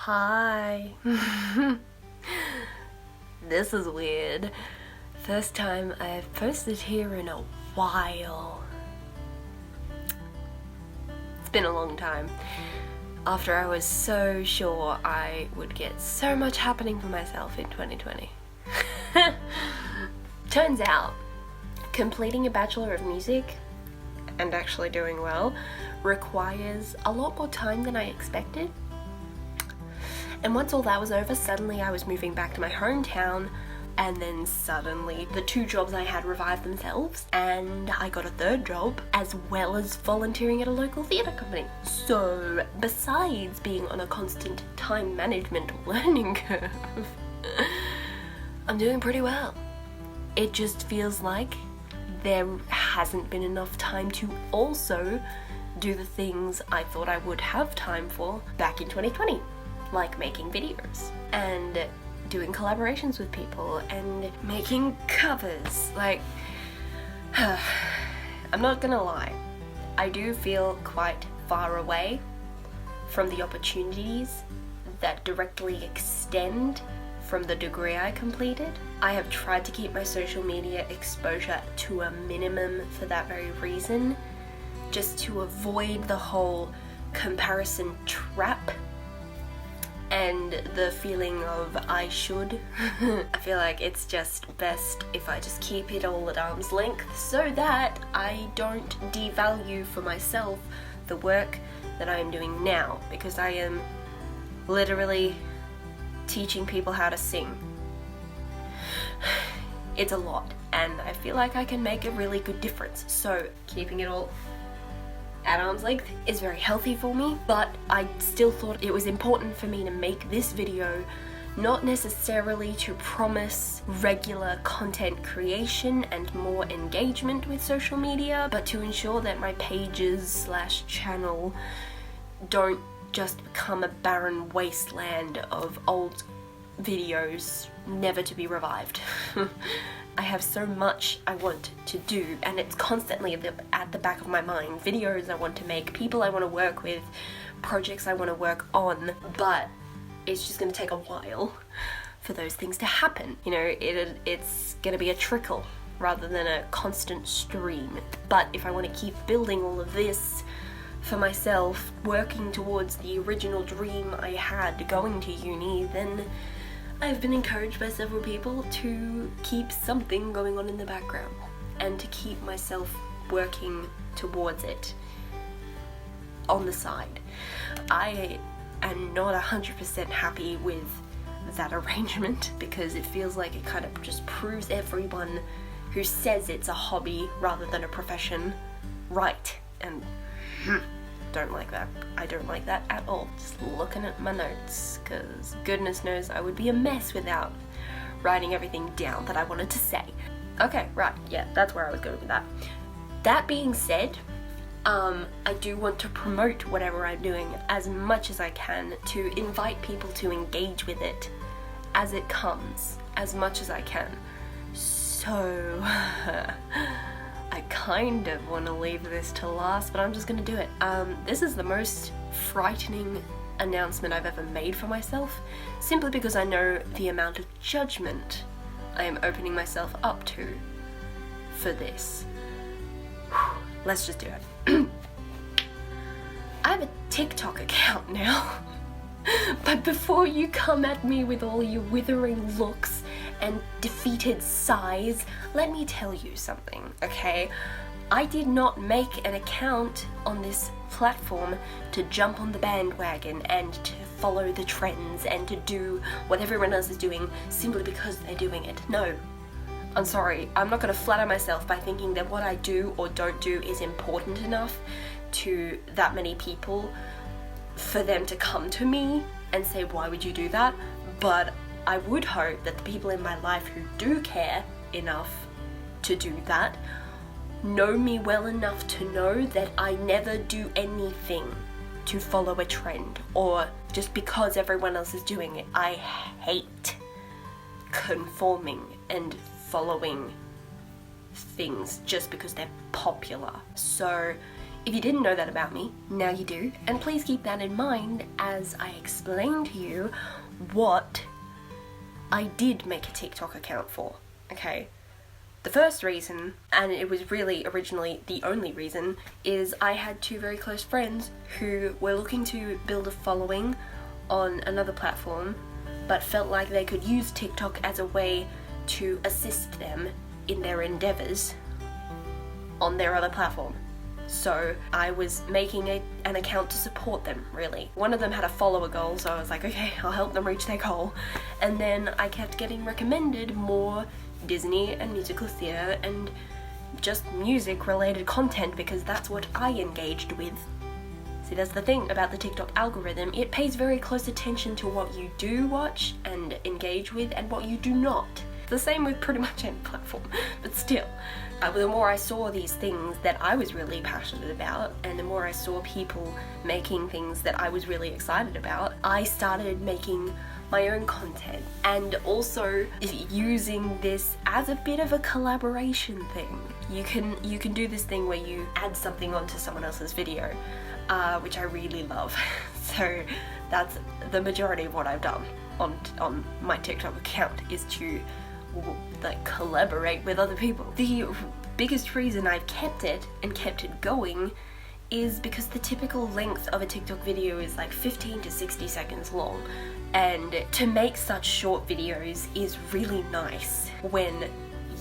Hi. This is weird. First time I've posted here in a while. It's been a long time. After I was so sure I would get so much happening for myself in 2020. Turns out, completing a Bachelor of Music and actually doing well requires a lot more time than I expected. And once all that was over, suddenly I was moving back to my hometown, and then suddenly the 2 jobs I had revived themselves, and I got a 3rd job as well as volunteering at a local theatre company. So besides being on a constant time management learning curve, I'm doing pretty well. It just feels like there hasn't been enough time to also do the things I thought I would have time for back in 2020. Like making videos and doing collaborations with people and making covers. Like, I'm not gonna lie, I do feel quite far away from the opportunities that directly extend from the degree I completed. I have tried to keep my social media exposure to a minimum for that very reason, just to avoid the whole comparison trap and the feeling of I should. I feel like it's just best if I just keep it all at arm's length so that I don't devalue for myself the work that I am doing now, because I am literally teaching people how to sing. It's a lot, and I feel like I can make a really good difference, so keeping it all at arm's length is very healthy for me. But I still thought it was important for me to make this video, not necessarily to promise regular content creation and more engagement with social media, but to ensure that my pages / channel don't just become a barren wasteland of old videos never to be revived. I have so much I want to do, and it's constantly at the back of my mind. Videos I want to make, people I want to work with, projects I want to work on, but it's just going to take a while for those things to happen. You know, it's going to be a trickle rather than a constant stream. But if I want to keep building all of this for myself, working towards the original dream I had going to uni, then I've been encouraged by several people to keep something going on in the background and to keep myself working towards it on the side. I am not 100% happy with that arrangement, because it feels like it kind of just proves everyone who says it's a hobby rather than a profession right, and don't like that. I don't like that at all. Just looking at my notes, because goodness knows I would be a mess without writing everything down that I wanted to say. Okay, right, yeah, that's where I was going with that. That being said, I do want to promote whatever I'm doing as much as I can, to invite people to engage with it as it comes, as much as I can. So I kind of want to leave this to last, but I'm just going to do it. This is the most frightening announcement I've ever made for myself, simply because I know the amount of judgment I am opening myself up to for this. Let's just do it. I have a TikTok account now, but before you come at me with all your withering looks and defeated sighs, let me tell you something, okay? I did not make an account on this platform to jump on the bandwagon and to follow the trends and to do what everyone else is doing simply because they're doing it. No. I'm sorry, I'm not going to flatter myself by thinking that what I do or don't do is important enough to that many people for them to come to me and say, why would you do that? But I would hope that the people in my life who do care enough to do that know me well enough to know that I never do anything to follow a trend or just because everyone else is doing it. I hate conforming and following things just because they're popular. So If you didn't know that about me, now you do, and please keep that in mind as I explain to you what I did make a TikTok account for, okay? The first reason, and it was really originally the only reason, is I had two very close friends who were looking to build a following on another platform, but felt like they could use TikTok as a way to assist them in their endeavors on their other platform. So I was making an account to support them, really. One of them had a follower goal, so I was like, okay, I'll help them reach their goal. And then I kept getting recommended more Disney and musical theatre and just music related content because that's what I engaged with. See, that's the thing about the TikTok algorithm. It pays very close attention to what you do watch and engage with and what you do not. The same with pretty much any platform, but still. The more I saw these things that I was really passionate about, and the more I saw people making things that I was really excited about, I started making my own content and also using this as a bit of a collaboration thing. You can do this thing where you add something onto someone else's video, which I really love. So that's the majority of what I've done on my TikTok account, is to like collaborate with other people. The biggest reason I've kept it and kept it going is because the typical length of a TikTok video is like 15 to 60 seconds long, and to make such short videos is really nice when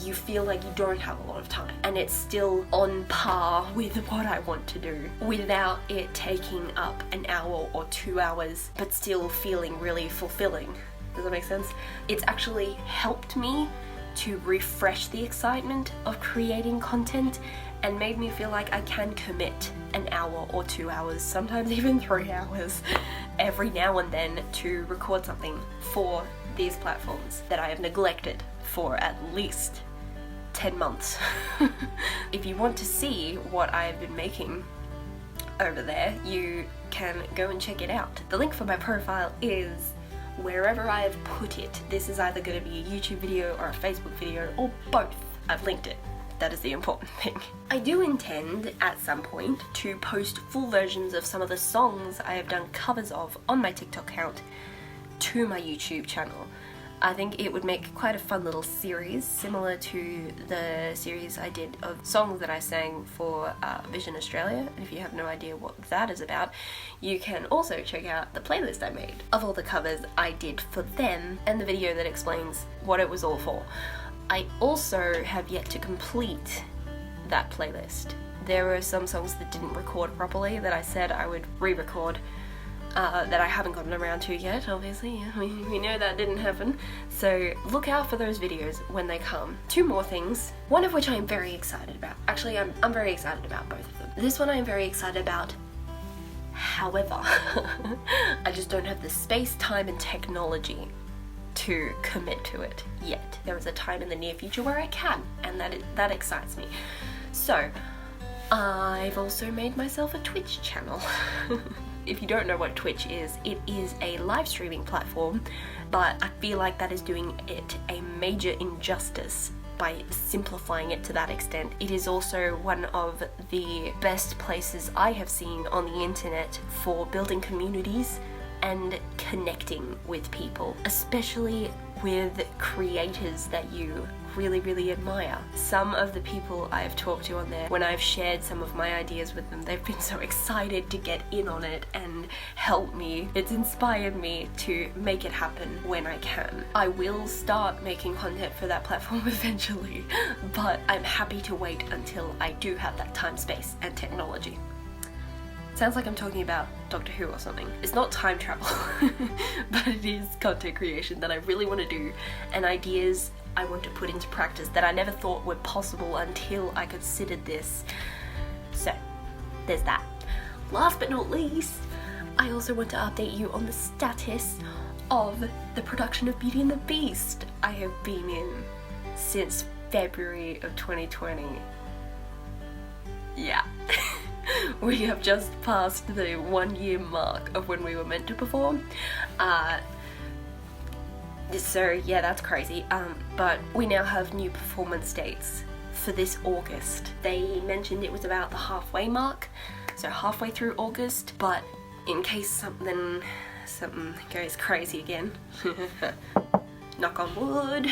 you feel like you don't have a lot of time and it's still on par with what I want to do without it taking up an hour or 2 hours but still feeling really fulfilling. Does that make sense? It's actually helped me to refresh the excitement of creating content and made me feel like I can commit an hour or 2 hours, sometimes even 3 hours, every now and then to record something for these platforms that I have neglected for at least 10 months. If you want to see what I've been making over there, you can go and check it out. The link for my profile is wherever I have put it. This is either going to be a YouTube video or a Facebook video or both. I've linked it. That is the important thing. I do intend at some point to post full versions of some of the songs I have done covers of on my TikTok account to my YouTube channel. I think it would make quite a fun little series, similar to the series I did of songs that I sang for Vision Australia. And if you have no idea what that is about, you can also check out the playlist I made of all the covers I did for them and the video that explains what it was all for. I also have yet to complete that playlist. There were some songs that didn't record properly that I said I would re-record, that I haven't gotten around to yet, obviously. We know that didn't happen. So look out for those videos when they come. Two more things, one of which I am very excited about. Actually, I'm very excited about both of them. This one I am very excited about. However, I just don't have the space, time, and technology to commit to it yet. There is a time in the near future where I can, and that excites me. So, I've also made myself a Twitch channel. If you don't know what Twitch is, it is a live streaming platform, but I feel like that is doing it a major injustice by simplifying it to that extent. It is also one of the best places I have seen on the internet for building communities and connecting with people, especially with creators that you really, really admire. Some of the people I've talked to on there, when I've shared some of my ideas with them, they've been so excited to get in on it and help me. It's inspired me to make it happen when I can. I will start making content for that platform eventually, but I'm happy to wait until I do have that time, space, and technology. Sounds like I'm talking about Doctor Who or something. It's not time travel, but it is content creation that I really want to do, and ideas I want to put into practice that I never thought were possible until I considered this. So, there's that. Last but not least, I also want to update you on the status of the production of Beauty and the Beast I have been in since February of 2020. Yeah. We have just passed the 1 year mark of when we were meant to perform. So yeah, that's crazy. But we now have new performance dates for this August. They mentioned it was about the halfway mark, so halfway through August, but in case something goes crazy again, knock on wood,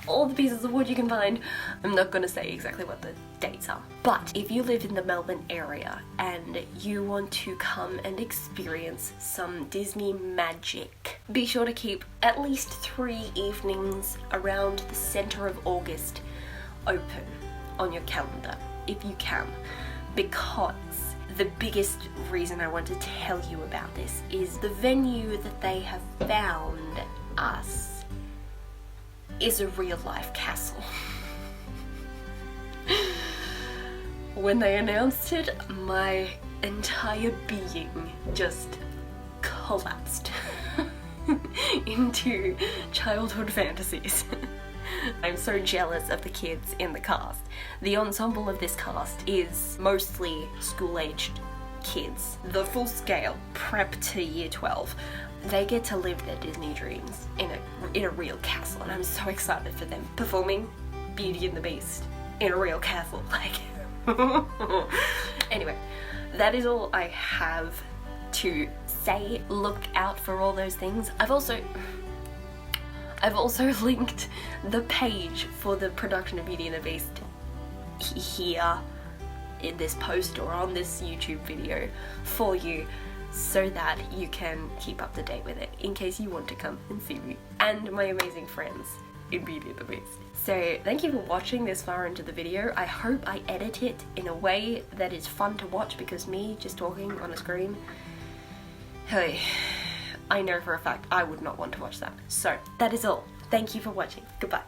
all the pieces of wood you can find, I'm not gonna say exactly what the dates are. But if you live in the Melbourne area and you want to come and experience some Disney magic, be sure to keep at least 3 evenings around the center of August open on your calendar, if you can, because the biggest reason I want to tell you about this is the venue that they have found us is a real life castle. When they announced it, my entire being just collapsed into childhood fantasies. I'm so jealous of the kids in the cast. The ensemble of this cast is mostly school-aged kids. The full scale, prep to year 12. They get to live their Disney dreams in a real castle, and I'm so excited for them performing Beauty and the Beast in a real castle. Like, anyway, that is all I have to say. Look out for all those things. I've also linked the page for the production of Beauty and the Beast here in this post or on this YouTube video for you, so that you can keep up to date with it in case you want to come and see me and my amazing friends in Beauty and the Beast. So thank you for watching this far into the video. I hope I edit it in a way that is fun to watch, because me just talking on a screen, hey, I know for a fact I would not want to watch that. So that is all. Thank you for watching. Goodbye.